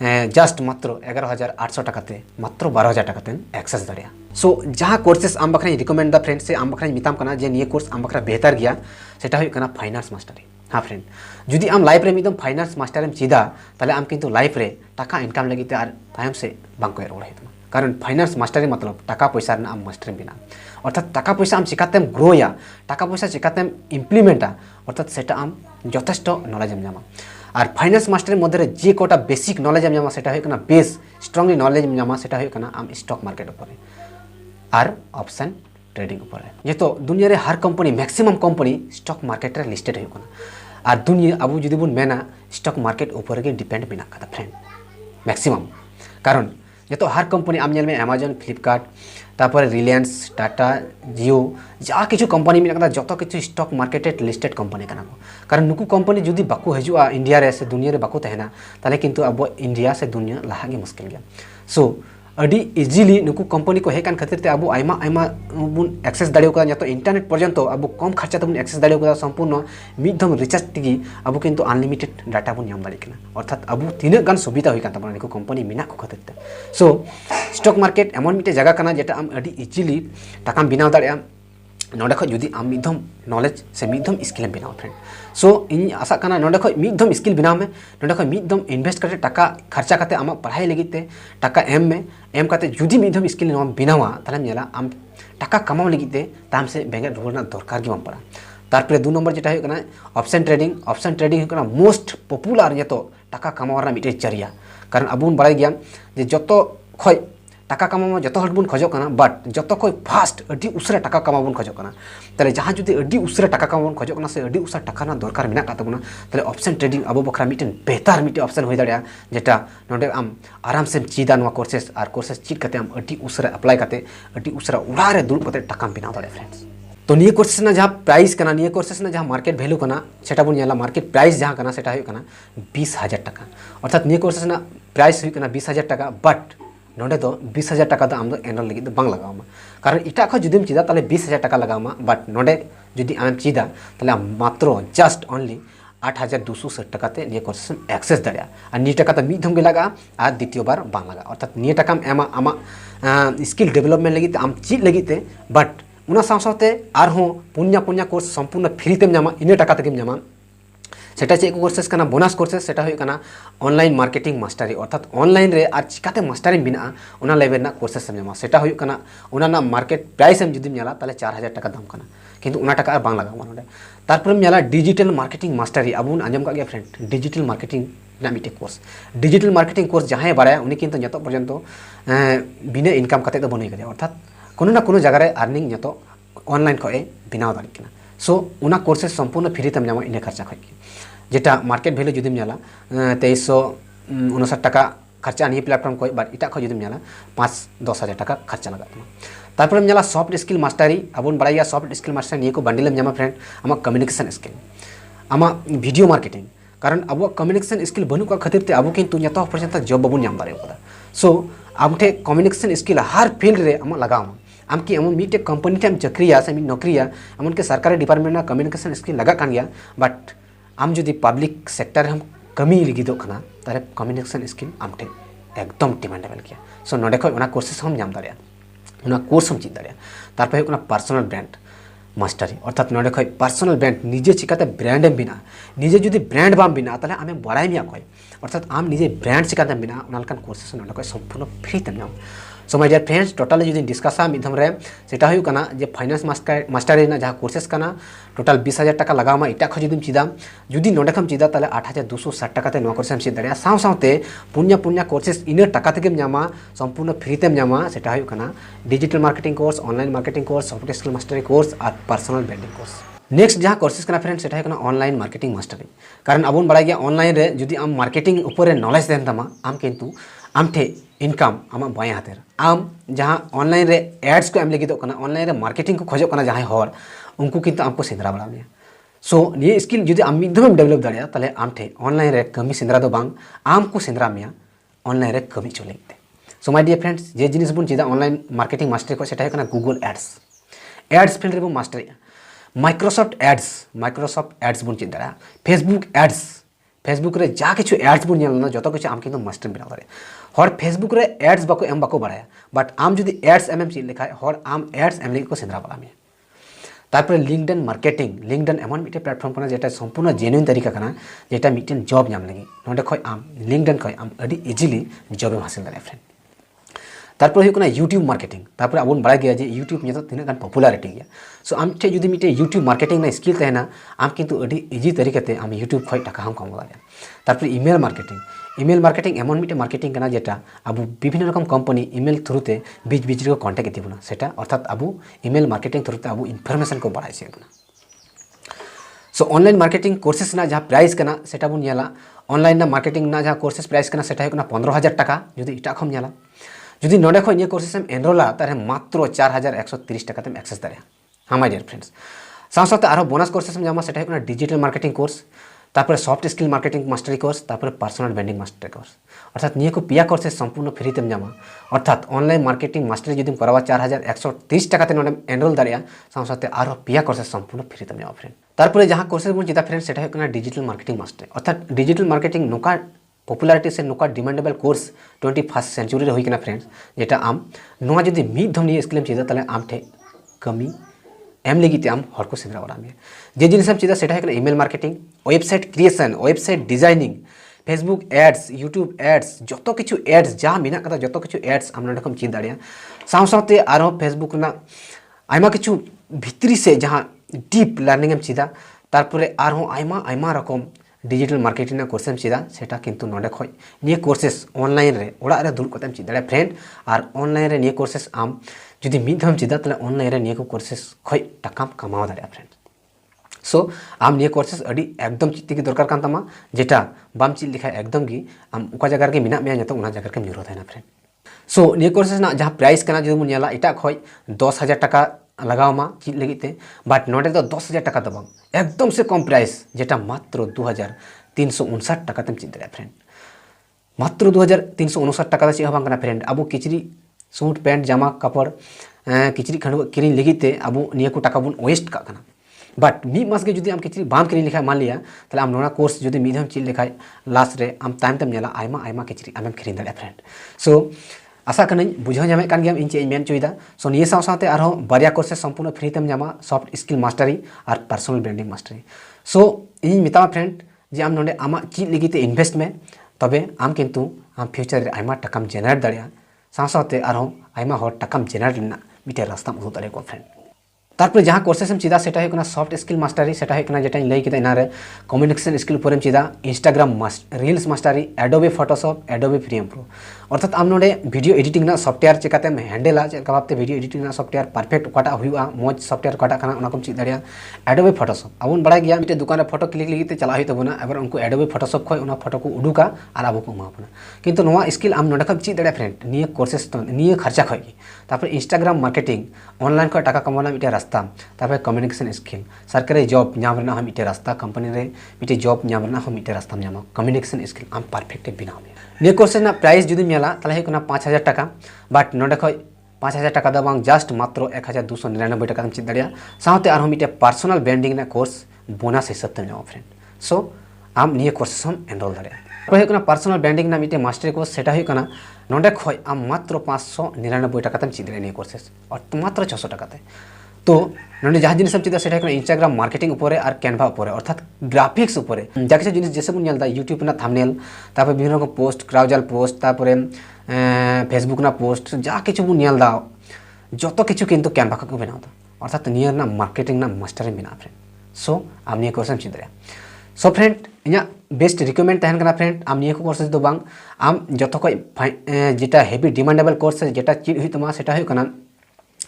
जस्ट मात्र 11,800 टाका ते मात्र 12,000 टाका ते एक्सेस दाड़िया सो जहाँ कोर्सेस आम बखरा रिकमेंड दा फ्रेंड से आम बखरा मिताम कना जे निये कोर्स आम बखरा बेहतर गया सेटा हुई कना फाइनान्स मास्टरी हाँ फ्रेंड जुदी आम लाइफ रे मिदम फाइनान्स मास्टर एम चीदा ताले आम किंतु लाइफ रे टाका इनकम लगी ते आर तायम से बांग को रोड हेतमा कारण फाइनान्स मास्टरी मतलब टाका पैसा ना आम मास्टर बिना अर्थात टाका पैसा आम चिकातेम ग्रो या टाका पैसा चिकातेम इम्प्लीमेंटा अर्थात सेटा आम यथेष्ट नॉलेज एम जामा और फाइनान्स मास्टर मध्य जे कोटा बेसिक नॉलेज एम जामा सेटा हुई कना बेस स्ट्रांगली नॉलेज एम जामा सेटा हुई कना आम स्टॉक मार्केट ऊपर और ऑप्शन ट्रेडिंग ऊपर है ये तो दुनिया रे हर company maximum company stock market रे लिस्टेड हो और दुनिया अब जुदी बुन मेना स्टॉक मार्केट ऊपर के डिपेंड बिना कदा फ्रेंड मैक्सिमम कारण ये तो हर कंपनी आम में अमेजन फ्लिपकार्ट तापर रिलायंस टाटा जियो जा किछु कंपनी में कदा जतो किछु स्टॉक मार्केट लिस्टेड कंपनी कना को कारण नुकु कंपनी जुदी बाकू हजुआ इंडिया रे से दुनिया रे बाकू तहना ताले किंतु अब इंडिया से दुनिया लाहागे मुश्किल गया सो अडी इजीली नुकु कंपनी को हेकान खातिर ते अब आयमा आयमा बुन एक्सेस दाड़ियो का तो इंटरनेट पर्यंत अब कम खर्चा बुन एक्सेस दाड़ियो का संपूर्ण मिदम रिचार्ज टिगी अब किंतु अनलिमिटेड डाटा बुन नाम दाड़ी कना अर्थात अब तीन गान सुविधा हुई कान नुकु कंपनी मिना को खातिर ते सो स्टॉक मार्केट एमन मिटे जगह कना जेटा आम अडी इजीली टाका बिनाव दाड़िया नोडे खय जुदी आम मिदम नॉलेज से मिदम स्किल बिनाव फ्रेंड सो इन आशा कना नोडे खय मिदम स्किल बिनाव में नोडे खय मिदम इन्वेस्ट करते टाका खर्चा करते आम पढ़ाई लगित ते टाका एम करते जुदी मिदम स्किल नाम बिनावा ताले नेला आम टाका कमाव लगित ते ताम से बेंगे रुना दरकार गी बम पड़ा तारपरे 2 नंबर जेटा हुई कना ऑप्शन ट्रेडिंग हुई कना मोस्ट पॉपुलर ये तो टाका कमाव रा मिटे जरिया कारण अबुन बड़ाई गया जे जतो खय टाका कमा जो हट बन खोजो कना बट जो खय फास्ट अडी उसरा टाका कमा बन खोजो कना ताले जहाँ जुदी अडी उसरा टाका कमा बन खोजो कना से अडी उसरा टाका ना दरकार मेना का तबना ताले ऑप्शन ट्रेडिंग अब बखरा मिटन बेहतर मिटे ऑप्शन हो दाड़िया जेटा नोडे आम आराम से चीदा नवा कोर्सेस और कोर्सेस चीड करते आम अडी उसरा अप्लाई करते अडी उसरा उड़ा रे दुड़ करते टाका बिना दाड़े फ्रेंड्स तो निये कोर्सेस ना जहाँ प्राइस कना निये कोर्सेस ना जहाँ मार्केट वैल्यू कना सेटा बन नेला मार्केट प्राइस जहाँ कना सेटा हुई कना 20,000 टाका अर्थात निये कोर्सेस ना प्राइस हुई कना 20,000 टाका बट नोडे तो 20,000 टाका तो आम एनरोल लगी तो बांग लगावमा कारण इटा खो जुदीम चीदा ताले 20,000 टाका लगावमा बट नोडे जुदी आम चीदा ताले मात्र जस्ट ओनली 8,260 टाका ते निये कोर्स एक्सेस दाड़िया और निये टाका तो मिद धम गे लगा और द्वितीय बार बांग लगा अर्थात निये टाका एमा आमा स्किल डेवलपमेंट लगी आम चीज लगी but Una Sao सावते आरहों Punia course संपूर्ण फ्री तेम जामा इने टाका तेम जामा सेटा चेक कोर्सेस कना बोनस कोर्सेस सेटा हुई कना ऑनलाइन मार्केटिंग मास्टरी अर्थात ऑनलाइन रे आर चिकाते मास्टरी बिना उना लेवल ना कोर्सेस समझमा सेटा हुई कना उना ना मार्केट प्राइस एम जुदी नेला ताले 4,000 टाका दाम कना किंतु उना टाका बांग लगा नोडे तारपर नेला डिजिटल मार्केटिंग मास्टरी अबुन आंजम का गया फ्रेंड डिजिटल मार्केटिंग ना मिटे कोर्स डिजिटल मार्केटिंग कोर्स जहाँ बाड़ाया उनी किंतु जतो पर्यंत बिना इनकम करते तो बनुई करे अर्थात कोनो ना कोनो जगह रे अर्निंग जतो ऑनलाइन खय बिनाव दाड़ी कना सो उना कोर्सेस संपूर्ण फ्री तेम जामा इने खर्चा खय जेटा मार्केट वैल्यू जुदी नेला 2359 टाका खर्चा नहीं प्लेटफॉर्म को बट इटा खो जुदी नेला 5-10,000 टाका खर्चा लगा तारपर नेला सॉफ्ट स्किल मास्टरी अबुन बड़ाई सॉफ्ट स्किल मास्टर निये को बंडल जामा फ्रेंड आमा कम्युनिकेशन स्किल आमा वीडियो मार्केटिंग कारण अब कम्युनिकेशन स्किल बनू का खातिर ते अब किंतु जतो पर्यंत जॉब बाबू नाम दारे कदा सो अब ठे कम्युनिकेशन स्किल हर फील्ड रे आमा लगाम आम कि एमन मिटे कंपनी टे चक्रिया से नौकरिया एमन के सरकारी डिपार्टमेंट ना कम्युनिकेशन स्किल लगा कान गया बट आम जुदी पब्लिक सेक्टर हम कमी लगिदो खाना तारे कम्युनिकेशन स्किल आम ठे एकदम डिमांडेबल गया सो नोडे खय उना कोर्सेस हम नाम दाड़िया उना कोर्स हम चीज दाड़िया तारपर हुकना पर्सनल ब्रांड मास्टरी अर्थात नोडे खय पर्सनल ब्रांड निजे चिकाते ब्रांड एम बिना निजे जुदी ब्रांड बाम बिना ताले आमे बड़ाई मिया खय अर्थात आम निजे ब्रांड चिकाते बिना उना लकान कोर्सेस नोडे खय संपूर्ण फ्री तम नाम so my dear friends total जुदी डिस्कसा मिधम रे सेटा हुई कना जे फाइनेंस मास्टर ना जहाँ कोर्सेस कना टोटल 20,000 टाका लगामा इटा खो जुदी चीदा जुदी नोडे खम चीदा ताले 8,260 टाका ते नो कोर्स हम चीद दाड़िया सावते पुण्य कोर्सेस इन टाका तेम नामा संपूर्ण फ्री तेम नामा सेटा हुई कना digital marketing course online marketing course software skill mastery course और पर्सनल ब्रांडिंग कोर्स नेक्स्ट जहाँ कोर्सेस कना फ्रेंड्स सेटा हुई कना ऑनलाइन मार्केटिंग मास्टरी कारण अब बड़ा गया ऑनलाइन रे जुदी आम मार्केटिंग ऊपर नॉलेज देन तमा आम किंतु आम ठे इनकम आम बाएं हाथेर आम जहाँ ऑनलाइन रे एड्स को एम लगी ऑनलाइन रे मार्केटिंग को खोजो जहाँ हर उनको किंतु आमको सेंद्रा बड़ा में सो ये स्किल जुदी आम मिदम डेवलप दाड़ा ताले आम ठे ऑनलाइन रे कमी सेंद्रा दो बांग आम को सेंद्रा में ऑनलाइन रे कमी चो लेते सो माय डियर फ्रेंड्स जे जिनिस बन चीदा ऑनलाइन मार्केटिंग मास्टरी को सेटा है गूगल एड्स फील्ड रे बन मास्टरी माइक्रोसॉफ्ट एड्स बन चीज दाड़ा फेसबुक रे जा किछु एड्स बन नेलना जतो किछु आम किंतु मास्टर बनाव दाड़े हर फेसबुक रे एड्स बाको बाड़ाया बट आम जुदी एड्स एम चीज लेखाय हर आम एड्स एम लगी को सेंद्रा बड़ा में तारपर लिंक्डइन मार्केटिंग लिंक्डइन एमन मिटे प्लेटफॉर्म कना जेटा संपूर्ण जेन्युइन तरीका कना जेटा मिटेन जॉब नाम लगी नोडे खय आम लिंक्डइन खय आम अडी इजीली जॉब हासिल दाड़े फ्रेंड तारपर हुई यूट्यूब मार्केटिंग तारपर अब बड़ा गया यूट्यूब में तीन गान पॉपुलरिटी गया सो आम ठे जुदी मिटे यूट्यूब मार्केटिंग ना स्किल तहना आम किंतु अडी इजी तरीके आम यूट्यूब खय टाका हम कमा दाड़े तारपर ईमेल मार्केटिंग एमन मिटे मार्केटिंग कना जेटा अब विभिन्न रकम कंपनी ईमेल थ्रुते बीच रे कॉन्टैक्ट इतिबना सेटा अर्थात अब ईमेल मार्केटिंग थ्रुते अब इनफॉरमेशन को बढ़ाई सेबना सो ऑनलाइन मार्केटिंग कोर्सेस ना जहाँ प्राइस कना सेटा बन नेला ऑनलाइन ना मार्केटिंग ना जहाँ कोर्सेस प्राइस कना सेटा हुई 15,000 टाका जुदी इटा खम नेला जुदी नोडे खय कोर्सेस एम एनरोला तारे मात्र 4,130 टाका तेम एक्सेस दाड़े हाँ माय डियर फ्रेंड्स साथ आरो बोनस कोर्सेस में जामा सेटा हुई डिजिटल मार्केटिंग कोर्स तारपर soft skill marketing mastery course तारपर पर्सनल ब्रांडिंग मास्टरी कोर्स अर्थात निये को पिया कोर्सेस संपूर्ण फ्री तेम जामा अर्थात ऑनलाइन मार्केटिंग मास्टरी जुदी करवा 4,130 टाका ते नोडे एनरोल दाड़िया साथ आरो पिया कोर्सेस संपूर्ण फ्री तेम जामा फ्रेंड तारपर जहाँ कोर्सेस बन चिता फ्रेंड सेटा हुई डिजिटल मार्केटिंग मास्टरी अर्थात डिजिटल मार्केटिंग नोका पॉपुलरिटी से नोका डिमांडेबल कोर्स 21st सेंचुरी रे हुई कना फ्रेंड्स जेटा आम नोआ जुदी मिद धम निये स्किल चीदा ताले आम ठे कमी एम लगी आम हर को सेंद्रा बड़ा में जे जिनिस चीजा सेटा है email marketing website creation website designing Facebook ads YouTube ads जो किछु एड्स जहाँ मेना कदा जो किछु एड्स आम नोडे खम चीज दाड़िया साथे आरो फेसबुक ना आयमा किछु भितरी से जहाँ डीप लर्निंग एम चीदा तारपरे आरो आयमा रकम डिजिटल मार्केटिंग कोर्स एम चीदा सेटा किंतु नोडे खय निये कोर्सेस ऑनलाइन रे ओड़ा रे दुड़ कतेम चीज दाड़े फ्रेंड और ऑनलाइन रे निये कोर्सेस आम जुदी मिद धम चीदा ताले ऑनलाइन रे निये को कोर्सेस खय टाकाम कमाव दाड़े फ्रेंड सो आम निये कोर्सेस अडी एकदम चीज की दरकार कान तमा जेटा बाम चीज लिखा एकदम गी आम उका जगह रे मिना में जतो उना जगह के न्यूरो थाना फ्रेंड सो निये कोर्सेस ना जहाँ प्राइस कना जुदी मुनियाला इटा खय 10,000 टाका लगावमा चीज लगी बाट नोडे तो 10,000 टाका दो एकदम से कम प्राइस जेटा मात्र 2,359 टाका तेम चीज दाड़े फ्रेंड मात्र 2,359 टाका चीज हबां फ्रेंड अब किचरी सूट पैंट जामा कपड़ किचरी खंड किरी लगी अब निये को टाका बन वेस्ट का बाट मिद मास के जुदी आम किचरी बाम किरी लिखा मान लिया ताले आम नोना कोर्स जुदी मिद हम चीज लेखाय लास्ट रे आम टाइम तेम नेला आयमा किचरी आमेम किरी दाड़े फ्रेंड सो आशा करनी बुझाव जामे कान गया इन चेज मेन चुईदा सो निये साथे आरो बारिया कोर्सेस संपूर्ण फ्री तेम जामा सॉफ्ट स्किल मास्टरी और पर्सनल ब्रांडिंग मास्टरी सो इन मिता फ्रेंड जे आम नोडे आमा चीज लगी ते इन्वेस्ट में तबे आम किंतु आम फ्यूचर रे आयमा टाकाम जेनारेट दाड़िया साथे आरो आयमा हर टाकाम जेनारेट ना मिटे रास्ता उदुग दाड़े को फ्रेंड तारपर जहाँ कोर्सेस एम चीदा सेटा हुई सॉफ्ट स्किल मास्टरी सेटा हुई जेटा लई किदा इना रे कम्युनिकेशन स्किल पर एम चीदा Instagram reels mastery Adobe Photoshop Adobe premium pro अर्थात आम नोडे वीडियो एडिटिंग ना सॉफ्टवेयर चिकाते हैंडला चेका भावते वीडियो एडिटिंग ना सॉफ्टवेयर परफेक्ट ओकाटा हुआ मौज सॉफ्टवेयर ओकाटा काना उना कोम चीज दाड़िया एडोबे फोटोशॉप अब बड़ा गया मिटे दुकान रे फोटो क्लिक लगी चला हुई तबना एबर उनको एडोबे फोटोशॉप खय उना फोटो को उडुका और अब को मापना किंतु नोआ स्किल आम नोडे खम चीज दाड़िया फ्रेंड निये कोर्सेस तो निये खर्चा खय तारपर इंस्टाग्राम मार्केटिंग ऑनलाइन को टाका कमाना मिटे रास्ता तारपर कम्युनिकेशन स्किल सरकारी जॉब नाम रना हम मिटे रास्ता कंपनी रे मिटे जॉब नाम रना हम मिटे रास्ता नाम कम्युनिकेशन स्किल आम परफेक्ट बिना में निये कोर्सेस ना प्राइस जुदी मेला ताले है कोना 5,000 टाका बाट नोडे खय 5,000 टाका दा बांग जस्ट मात्र 1,299 टाका तेम चीज दाड़िया साथे आरो मिटे पर्सनल ब्रांडिंग ना कोर्स बोनस हिसाब ते जाओ फ्रेंड सो आम निये कोर्सेस हम एनरोल दाड़िया रही कोना पर्सनल ब्रांडिंग ना मिटे मास्टरी कोर्स सेटा हुई कोना नोडे खय आम मात्र 599 टाका तेम चीज दाड़िया निये कोर्सेस और मात्र 600 टाका ते तो नोडे जहाँ जिनिस चीज़ से इंस्टाग्राम मार्केटिंग उपरे और कैनभा उपरे अर्थात ग्राफिक्स उपरे जहाँ किसी जिनिस जैसे बन यूट्यूब ना थंबनेल तापर विभिन्न रकम पोस्ट क्राउजाल पोस्ट तापर फेसबुक ना पोस्ट जहाँ किछु बन जो किछु किंतु कैनभा को बनाव अर्थात नियर ना मार्केटिंग ना मास्टर बना फ्रेंड सो आम निये कोर्स चीज so friend in best recommend तहन करना फ्रेंड आम निये कोर्स दो बांग आम जो जेटा हेवी डिमांडेबल कोर्स जेटा चीज हुई तमा सेटा हुई कना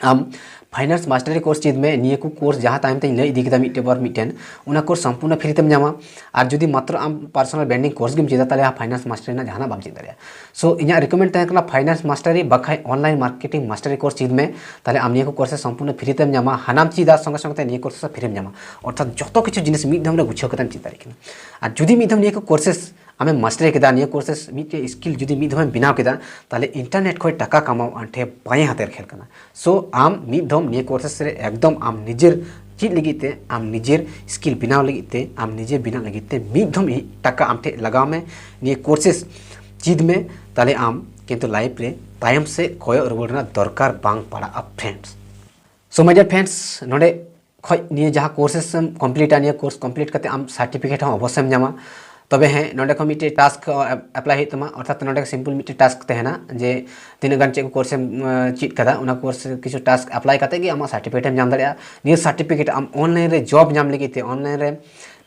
आम फाइनेंस मास्टरी कोर्स चीज में निये को कोर्स जहाँ टाइम तक लई इदी केदा मिटे बार मिटेन उना कोर्स संपूर्ण फ्री तेम जामा और जुदी मात्र आम पर्सनल ब्रांडिंग कोर्स गेम चीदा ताले फाइनेंस मास्टरी ना जहाँ बाम चीज दाड़िया सो इना रिकमेंड तहन करना फाइनेंस मास्टरी बखाय ऑनलाइन मार्केटिंग मास्टरी कोर्स चीज में ताले आम निये को कोर्स संपूर्ण फ्री तेम जामा हानाम चीदा संगे संगे निये कोर्स फ्री तेम जामा अर्थात जतो किछु जिनिस मिद धम रे गुछाव कतम चीज दाड़िया और जुदी मिद धम निये को कोर्सेस आमे मास्टरी केदा निये कोर्सेस मिटे स्किल जुदी मिद धम बिनाव केदा ताले इंटरनेट खय टाका कमाव आंठे बाएं हाथेर खेल कना सो आम मिद धम निये कोर्सेस रे एकदम आम निजेर चीज लगते आम निजेर स्किल बिनाव लगते आम निजे बिना लगते मिद धम टाका आमठे लगाव में निये कोर्सेस चीज में ताले आम किंतु लाइफ रे तायम से कोयो रुवाड़ दरकार बांग पड़ा friends so my dear friends नोडे खय निये जहाँ कोर्सेस कमप्लीट निये कोर्स कमप्लीट करते आम सर्टिफिकेट हम अवश्य जामा तबे हैं नोडे को मिटे टास्क अप्लाई तमा अर्थात नोडे सिंपल मिटे टास्क तहना जे तीन गान चे कोर्स चीज कदा उना कोर्स किछु टास्क अप्लाई करते कि आम सर्टिफिकेट हम जाम दाड़िया निये सर्टिफिकेट आम ऑनलाइन रे जॉब जाम लगिते ऑनलाइन रे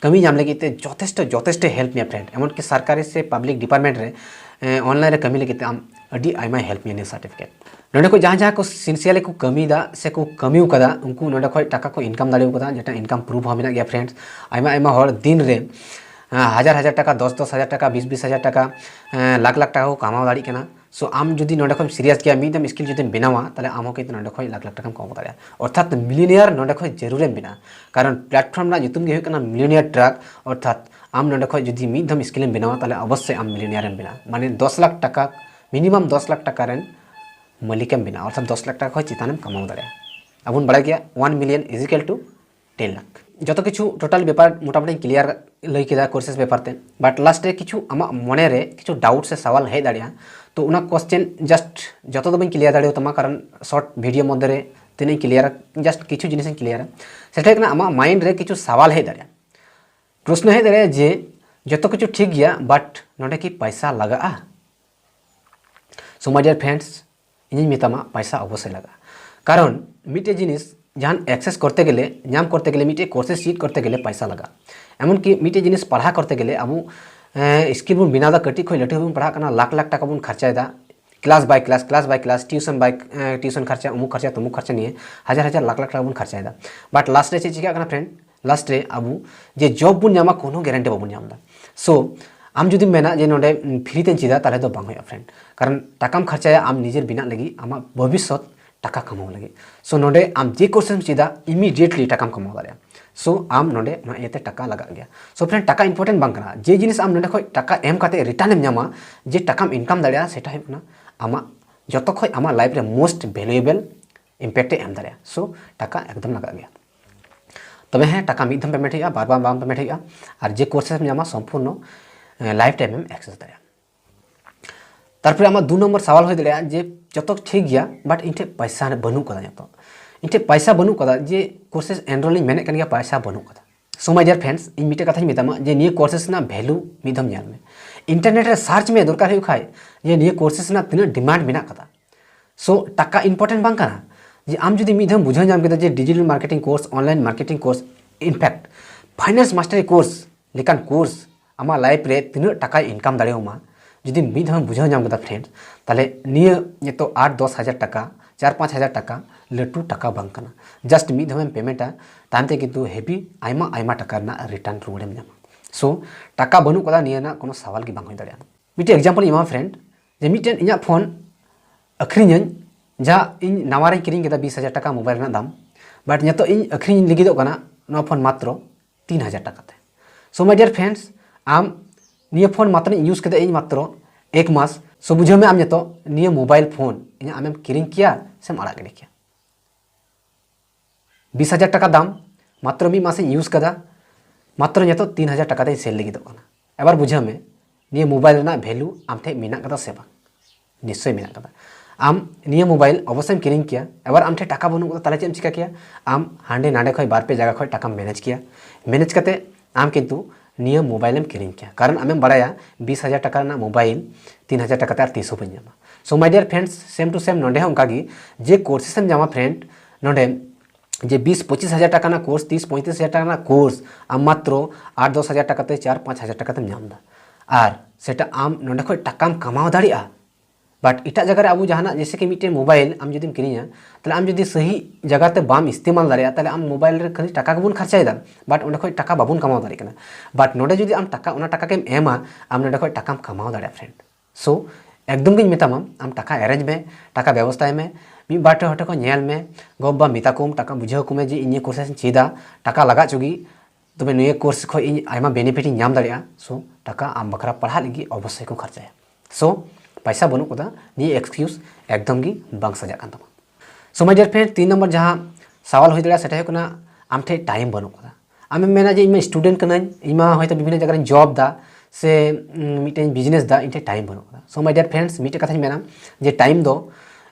कमी जाम लगिते जथेष्ट हेल्प मिया फ्रेंड एमन के सरकारी से पब्लिक डिपार्टमेंट रे ऑनलाइन रे कमी लगिते आम अडी आयमा हेल्प मिया ने सर्टिफिकेट नोडे को जहाँ को सिंसियरली को कमी दा से को कमी कदा उनको नोडे खय टाका को इनकम दाड़े कदा जेटा इनकम प्रूफ हो मेना गया फ्रेंड्स आयमा हर दिन रे हजार टाका 10 हजार टाका 20 हजार टाका लाख टाका को कमाव दाड़ी कना सो आम जुदी नोडे खय सीरियस गया मिदम स्किल जुदी बनावा ताले आम के नोडे खय लाख टाका कमाव दाड़ा अर्थात मिलियनियर नोडे खय जरूर बना कारण प्लेटफॉर्म ना जुतुम गे कना मिलियनियर ट्रैक अर्थात आम नोडे खय जुदी मिदम स्किल बनावा ताले अवश्य आम मिलियनियर बना माने 10 लाख टाका मिनिमम 10 लाख टाका रेन मालिकम बना अर्थात 10 लाख टाका खय चितानम कमाव दाड़ा अबुन बड़ा गया 1 million is equal to 10 lakh जो किछु टोटल बेपार मोटामुटी क्लियर लई केदा कोर्सेस पेपर ते बट लास्ट रे किछु आमा मने रे किछु डाउट से सवाल हे दाड़िया तो उना क्वेश्चन जस्ट जतो दो बन क्लियर दाड़ियो तमा कारण शॉर्ट वीडियो मध्य रे तिनै क्लियर जस्ट किछु जिनिस क्लियर सेटा कना आमा माइंड रे किछु सवाल हे दाड़िया प्रश्न हे दाड़िया जे जतो किछु ठीक गया बट नोडे की पैसा लगा सो माय डियर फ्रेंड्स इनि मितामा पैसा अवश्य लगा कारण मिटे जिनिस जहाँ एक्सेस करते गले नाम करते गले मिटे कोर्सेस सीट करते गले पैसा लगा एमन कि मिटे जिनिस पढ़ा करते गले अब स्किल बन बिना कटी खो लटे बन पढ़ा लाख टाका बन खर्चाएदा class by class tuition by tuition खर्चा अमुक खर्चा नहीं हजार लाख टाका बन खर्चाएदा बट लास्ट रे चिका फ्रेंड लास्ट रे अब जे जॉब बन नामा कोनो गारंटी बाबन नामदा सो आम जुदी मेना जे नोडे फ्री तेन चीदा ताले दो बांग होया फ्रेंड कारण टाकाम खर्चाया आम निजेर बिना लगी आमा भविष्य टाका कमाव लगे सो नोडे आम जे कोर्सेम चीदा इमीडिएटली टाकाम कमाव दाड़िया सो आम नोडे एते टाका लगा गया सो फ्रेंड टाका इंपोर्टेंट बांग कना जे जिनिस आम नोडे खय टाका एम काते रिटर्न एम नामा जे टाकाम इनकम दाड़िया सेटा हुना आमा जतो खय आमा लाइफ रे मोस्ट वैल्यूएबल इम्पैक्ट एम दाड़िया सो टाका एकदम लगा गया तबे हैं टाका मिद धम पेमेंट हुआ बार बार पेमेंट हुआ और जे कोर्सेस में नामा संपूर्ण लाइफ टाइम में एक्सेस दाड़िया तारपरे आमा 2 नंबर सवाल हो दाड़िया जे जतो ठीक गया बट इनठे पैसा बनू कदा जतो इनठे पैसा बनू कदा जे कोर्सेस एनरोलिंग मेने कन गया पैसा बनू कदा सो माय डियर फ्रेंड्स इन मिटे कथा मितामा जे निये कोर्सेस ना वैल्यू मिदम जान में इंटरनेट रे सर्च में दरकार हो खाय जे निये कोर्सेस ना तिना डिमांड मेना कदा सो टाका इंपोर्टेंट बांग कना जे आम जुदी मिदम बुझा जाम केदा जे digital marketing course online marketing course in fact finance mastery course लेकिन कोर्स आमा लाइफ रे तिना टाका इनकम दाड़ेमा जुदी मिद हम बुझा जाम केदा फ्रेंड्स ताले निये ये तो 8-10 हजार टाका 4-5 हजार टाका लटू टाका बांग कना जस्ट मिद हम पेमेंटा तानते किंतु हेवी आयमा टाका ना रिटर्न रुवाड़ेम जामा सो टाका बनू कदा निये ना कोनो सवाल की बांग होय दाड़िया मिटे एग्जांपल इमा फ्रेंड जे मिटेन इया फोन अखरिញजा इन नवारे किरिङ केदा 20 हजार टाका मोबाइल ना दाम बट नितो इन अखरिñ लगिदो कना नो फोन मात्र 3000 टाका ते सो माय डियर फ्रेंड्स आम निये फोन मात्र यूज केदा इन मात्र 1 मास सो बुझे में आम नितो निये मोबाइल फोन इन आमेम किरिङ किया सेम आड़ा गिडी किया 20 हजार टाका दाम मात्र मी मासे यूज कदा मात्र नितो 3000 टाका ते सेल लगिदो कना एबार बुझे में निये मोबाइल ना वैल्यू आमठे मेना कदा से बा निश्चय मेना कदा आम निया मोबाइल अवश्य किरिंग किया एबार आम ठे टाका बनू ताले चेम चिका किया आम हांडे नाडे खय बार पे जगह खय टाका मैनेज किया मैनेज करते आम किंतु निया मोबाइल किरिंग किया कारण आमें बड़ाया 20,000 टाका मोबाइल 3,000 टाका तीसो बन जामा so my dear friends same to same नोडे उनकागी जे कोर्सेस जामा फ्रेंड नोडे जे 20-25,000 टाका कोर्स 30-35,000 टाका कोर्स आम मात्र 8-10,000 टाका 4-5,000 टाका नामदा और सेटा आम नोडे खय टाकाम कमाव दाड़िया बट इटा जगह अब जहाँ जैसे कि मिट्टे मोबाइल आम जुदी किरिया ताले आम जुदी सही जगह ते बाम इस्तेमाल दाड़िया ताले आम मोबाइल रे खाली टाका बन खर्चायदा बट उन्हें खय टाका बाबन कमाव दाड़ी कना बट नोडे जुदी आम टाका उना टाका केम एमा आम नोडे खय टाकाम कमाव दाड़िया फ्रेंड सो एकदम गिन मेतामा आम टाका अरेंज में टाका व्यवस्थाय में मी बाटे हटे को नेल में गोबा मिताकुम टाका बुझाव कुमे जे इnye कोर्स चेदा टाका लगा चुगी तबे निये कोर्स खय इन आयमा बेनिफिट इन नाम दाड़िया सो टाका आम बखरा पढ़ा लगी अवश्य को खर्चाया सो पैसा बनू कोदा नि एक्सक्यूज एकदम गी बांग सजा कान तमा सो माय डियर फ्रेंड 3 नंबर जहां सवाल होय दड़ा सेटा होकना आम ठे टाइम बनू कोदा आमे मेना जे इमा स्टूडेंट कनाई इमा होयतो विभिन्न जगह रे जॉब दा से मिटे बिजनेस दा इनटे टाइम बनू कोदा सो माय डियर फ्रेंड्स मिटे कथा मेना जे टाइम दो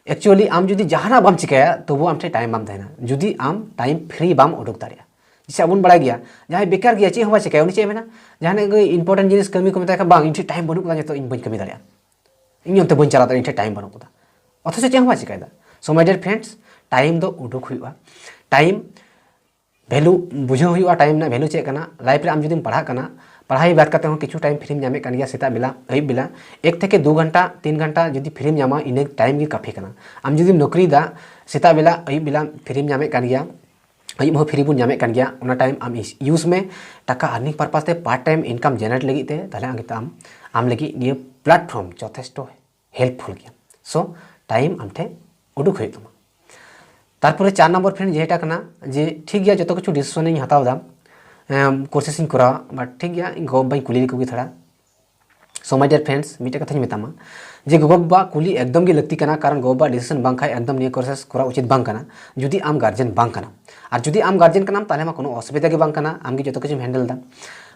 एक्चुअली आम जुदी जहाना बाम चिकाया तबो आम ठे टाइम बाम देना जुदी आम टाइम फ्री बाम उडुक दाड़िया जिसे अबन बड़ा गया जहां बेकार गया चे हवा चिकाया उनी चे मेना जहां इंपोर्टेंट जिनिस कमी को मेता का बांग इनटे टाइम बनू कोदा तो इन बन कमी दाड़िया इनते बन चला इन टाइम बनू कोदा अथच चे हवा चिकायदा so my dear friends time दो उडुक हुआ टाइम वैल्यू बुझाव हुआ टाइम ना वैल्यू चेक करना लाइफ रे आम जुदी पढ़ा करना पढ़ाई बात करते किछु टाइम फ्री नामे कान गया सेता बेला अयुब बेला 1 থেকে 2 घंटा 3 घंटा जुदी फ्री नामा इन टाइम गी काफी करना आम जुदी नौकरी दा सेता बेला अयुब बेला फ्री नामे कान गया अयुब हो फ्री बुन नामे कान गया उना टाइम आम यूज में टाका अर्निंग पर्पस ते पार्ट टाइम इनकम जनरेट लगी ते ताले आगे आम लगी ये प्लेटफॉर्म यथेष्ट हेल्पफुल गया सो टाइम आमठे उडुक हुई तमा तारपरे 4 नंबर फ्रेंड जेटा कना जे ठीक गया जतो किछु डिसीजन इन हताव दा कोर्सेस इन करा बट ठीक गया गोबाई कुली को थोड़ा सो माय डियर फ्रेंड्स मिटे कथा मेतामा जे गोबा कुली एकदम गे लगती कना कारण गोबा डिसीजन बांग खाय एकदम निये कोर्सेस करा उचित बांग कना जुदी आम गार्जियन बांग कना और जुदी आम गार्जियन कना ताले मा कोनो असुविधा के बांग कना आम गे जतो किछु हैंडल दा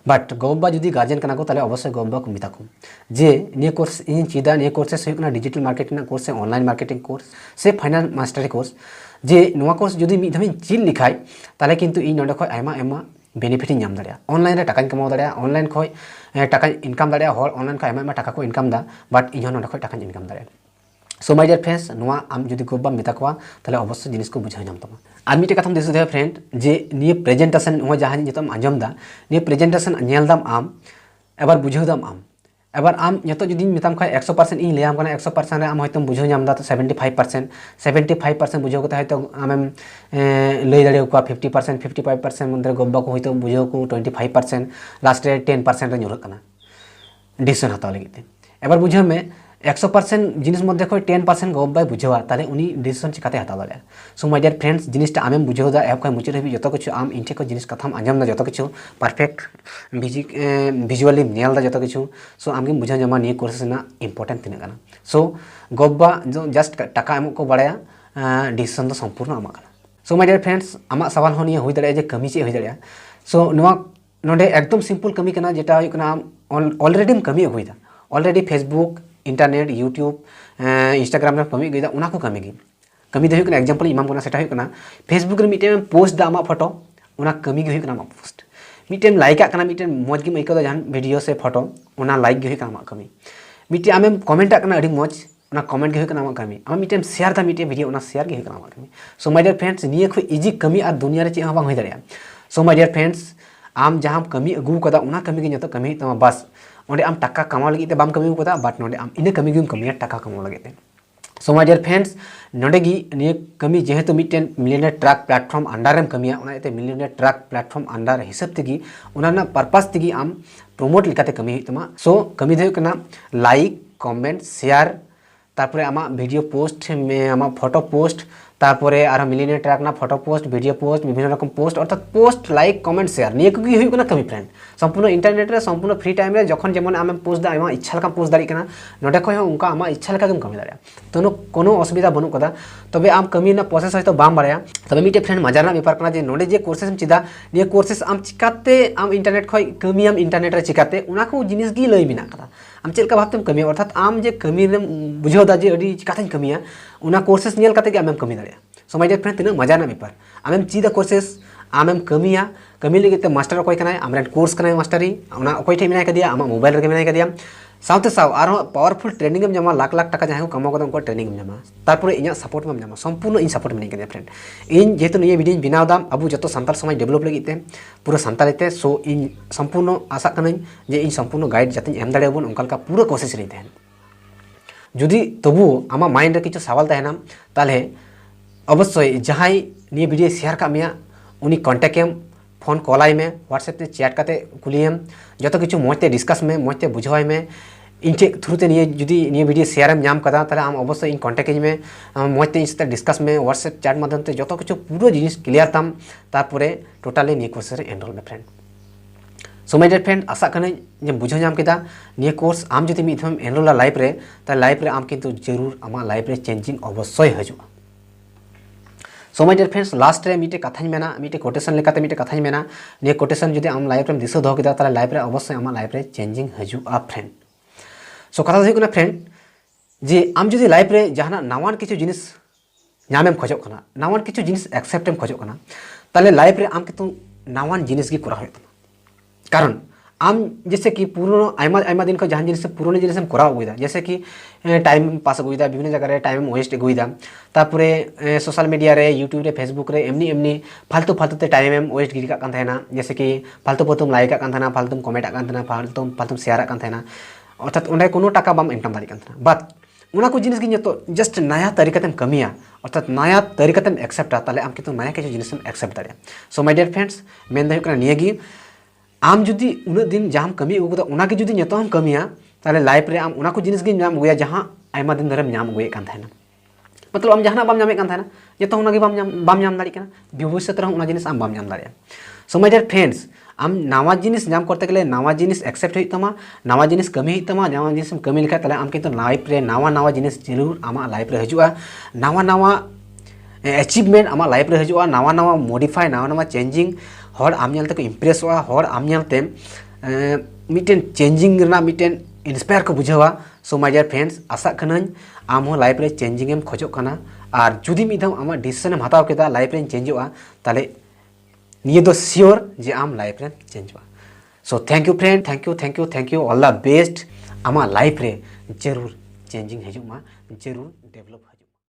बट गोबा जुदी गार्जियन कना को ताले अवश्य गोबा को मिता को जे निये कोर्स इन चीदा निये कोर्सेस हुई कना डिजिटल मार्केटिंग कोर्स से ऑनलाइन मार्केटिंग कोर्स से फाइनेंस मास्टरी कोर्स जे नुआ कोर्स जुदी मी धमिन चिल लिखाय ताले किंतु इन नोडे खय आयमा एमा बेनिफिट नाम दाड़िया ऑनलाइन रे टाका कमाव दाड़िया ऑनलाइन खय टाका इनकम दाड़िया हर ऑनलाइन खय आयमा टाका को इनकम दा बट इन नोडे खय टाका इनकम दाड़िया सो माय डियर फ्रेंड्स नुआ आम जुदी गोबा मेता को ताले अवश्य जिनिस को बुझाव नाम तमा आर मिटे कथम दिस दे फ्रेंड जे निये प्रेजेंटेशन हो जहां जतम आंजम दा निये प्रेजेंटेशन नेल दाम आम एबार बुझाव दाम आम एबार आम जतो जुदी मेताम खय 100% इन लेयाम कना 100% रे आम होयतो बुझाव नाम दा तो 75% बुझाव को होयतो आम लई दाड़े को 50% 55% मंदरे गोबा को होयतो बुझाव को 25% लास्ट रे 10% रे नुरक कना डिसीजन हताव लगिते एबार बुझाव में 100% जिनिस मध्य खय 10% गोबाई बुझावा ताले उनी डिसीजन चिकाते हताव दाड़े सो माय डियर फ्रेंड्स जिनिसटा आमेम बुझाव दा एप खय मुचर हबि जतो किछु आम इनटे को जिनिस कथाम आंजम दा जतो किछु परफेक्ट विजुअली नेल दा जतो किछु सो आमगे बुझाव जमा निये कोर्सेस ना इंपोर्टेंट तिना कना सो गोबा जो जस्ट टाका एम को बाड़ाया डिसीजन दो संपूर्ण आमा कना सो माय डियर फ्रेंड्स आमा सवाल हो निये होई दाड़े जे कमी चे होई दाड़े सो नुआ नोडे एकदम सिंपल कमी कना जेटा होय कना ऑलरेडी कमी होई दा already Facebook internet YouTube Instagram रे कमी गईदा उना को कमी दे हुई एग्जांपल इमाम कोना सेटा हुई कना फेसबुक रे मिटे पोस्ट दा आमा फोटो उना कमी गे हुई कना आमा पोस्ट मिटे लाइक कना मिटे मौज गे मइको जहां वीडियो से फोटो उना लाइक गे हुई कना आमा कमी मिटे आमे कमेंट कना अडी मौज उना कमेंट गे हुई कना आमा कमी आमा मिटे शेयर दा मिटे वीडियो उना शेयर गे हुई कना आमा कमी सो माय डियर फ्रेंड्स निये खो इजी कमी आ दुनिया रे चे हा बांग होई दाड़िया सो माय डियर फ्रेंड्स आम जहां कमी अगू कदा उना कमी गे जतो कमी तमा बस ओंडे आम टाका कमाव लगी ते बाम कमी कोदा बाट नोडे आम इने कमी गिम कमिया टाका कमाव लगे ते सो माय डियर फ्रेंड्स नोडे गी निये कमी जेहेतु मिटेन मिलियनेयर ट्रक प्लेटफॉर्म अंडर एम कमिया उना एते मिलियनेयर ट्रक प्लेटफॉर्म अंडर हिसाब तेगी उना ना पर्पस तेगी आम प्रमोट लिकाते कमी हितमा सो कमी दे कना लाइक कमेंट शेयर तारपरे आमा वीडियो पोस्ट में आमा फोटो पोस्ट तारपरे आर मिलियनेयर ट्रक ना फोटो पोस्ट वीडियो पोस्ट विभिन्न रकम पोस्ट अर्थात पोस्ट लाइक कमेंट शेयर निये को हुई कना कमी फ्रेंड संपूर्ण इंटरनेट रे संपूर्ण फ्री टाइम रे जखन जेमन आमे पोस्ट दा आमा इच्छा लका पोस्ट दाड़ी कना नोडे खय उनका आमा इच्छा लका गम कमी दाड़ा तनो कोनो असुविधा बनु कदा तबे आम कमी ना प्रोसेस हयतो बाम बाड़ाया तबे मिटे फ्रेंड मजार ना व्यापार कना जे नोडे जे कोर्सेस हम चिदा निये कोर्सेस आम चिकाते आम इंटरनेट खय कमी आम इंटरनेट रे चिकाते उना को जिनिस गी लई बिना कदा आम चेक भावते कमिया अर्थात आम जे कमी बुझा जे अड़ी चिकाते कमिया उना कोर्सेस नेल काते आम कमी दाड़े। सो माय डियर फ्रेंड तीना मजा ना बेपार आम चीदा कोर्सेस आम कमिया कमी लगे मास्टर अकोय कनाय आम कोर्स कनाय मास्टरी उना अकोय ठे मेनाय कदिया आम मोबाइल रे मेनाय कदिया साउते साव आरो पावरफुल ट्रेनिंग एम जामा लाख लाख टाका जहां को कमाओ कदम को ट्रेनिंग एम जामा तारपरे इना सपोर्ट में जामा संपूर्ण इन सपोर्ट में कदिया फ्रेंड इन जेहेतु निये वीडियो बनाव दाम अब जो सानताल समाज डेवलप लगिते पूरा सानतालीते सो इन संपूर्ण आशा कनाई जे इन संपूर्ण गाइड जाते एम दाड़ेबन उनका पूरा कोशिश रही तहन जुदी तबु आमा माइंड रे किछु सवाल तहना ताले अवश्य जहां निये वीडियो शेयर का मिया उनी कांटेक्ट एम फोन कॉल में व्हाट्सएप ते चैट करते कुलियम जो किछु मजते डिस्कस में मजते बुझाई में इनके थ्रूते निये जुदी निये वीडियो शेयर एम नाम कदा ताले आम अवश्य इन कांटेक्ट में मजते इन डिस्कस में व्हाट्सएप चैट माध्यम ते जो किछु पूरा जिनिस क्लियर ताम तारपरे टोटाली निये कोर्स रे एनरोल में friend. So my dear friend आशा कने जे बुझा नाम केदा निये कोर्स आम जुदी मिथम एनरोल लाइफ रे ता लाइफ रे आम किंतु जरूर आमा लाइफ रे चेंजिंग अवश्य हजुआ। So my dear friends last रे मिटे कथा मेना मिटे कोटेशन लेकाते मिटे कथा मेना निये कोटेशन जुदी आम लाइफ रे दिशा दो केदा ताले लाइफ रे अवश्य आमा लाइफ रे चेंजिंग हजुआ फ्रेंड। सो कथा दो हुकना फ्रेंड जे आम जुदी लाइफ रे जहाना नावान किछु जिनिस नामेम खोजो कना नावान किछु जिनिस एक्सेप्ट एम खोजो कना ताले लाइफ रे आम कितु नावान जिनिस गी करा होय कारण आम जैसे कि पुरानो आयमा दिन को जहां जिनिस पुरानो जिनिस हम करा अगुइदा जैसे कि टाइम पास अगुइदा विभिन्न जगह रे टाइम वेस्ट अगुइदा तारपरे सोशल मीडिया रे यूट्यूब रे फेसबुक रे एमनी एमनी फालतू फालतू ते टाइम एम वेस्ट गिरी का कान थायना जैसे कि फालतू फालतू लाइक का कान थाना फालतू कमेंट का कान थाना फालतू शेयर का कान थाना अर्थात उन्हें कोनो टाका बाम इनकम दाड़ी कान थाना बात उना को जिनिस गी तो जस्ट नया तरीकातेम कमिया अर्थात नया तरीकातेम एक्सेप्टा ताले आम कितु नया किछु जिनिस एक्सेप्ट दाड़े। सो माय डियर फ्रेंड्स मेन द हुकना निये गी आम जुदी उन दिन जहां कमी अगुदा उना के जुदी नितो हम कमिया ताले लाइफ रे आम उना को जिनिस गी नाम अगुया जहां आयमा दिन धरम नाम अगुए कान थायना मतलब आम जहां बाम नामे कान थायना जेतो उना गे बाम नाम दाड़ी काना भविष्य रे उना जिनिस आम बाम नाम दाड़े। सो माय डियर फ्रेंड्स आम नावा जिनिस नाम करते गेले नावा जिनिस एक्सेप्ट होई तमा नावा जिनिस कमी होई तमा नावा जिनिस कमी लेखा ताले आम किंतु लाइफ रे नावा नावा जिनिस जरूर आमा लाइफ रे हजुआ नावा नावा अचीवमेंट आमा लाइफ रे हजुआ नावा नावा मॉडिफाई नावा नावा चेंजिंग हर आम नेलते को इम्प्रेस हुआ हर आम नेलते मिटेन चेंजिंग रना मिटेन इंस्पायर को बुझावा। सो माय डियर फ्रेंड्स आशा कनाኝ आम हो लाइफ रे चेंजिंग एम खोजो कना और जुदी मिदम आमा डिसीजन एम हताव केदा लाइफ रे चेंजोआ ताले निये दो श्योर जे आम लाइफ रे चेंजोआ। So thank you friend thank you all the best आमा लाइफ रे जरूर चेंजिंग हजुमा जरूर डेवलप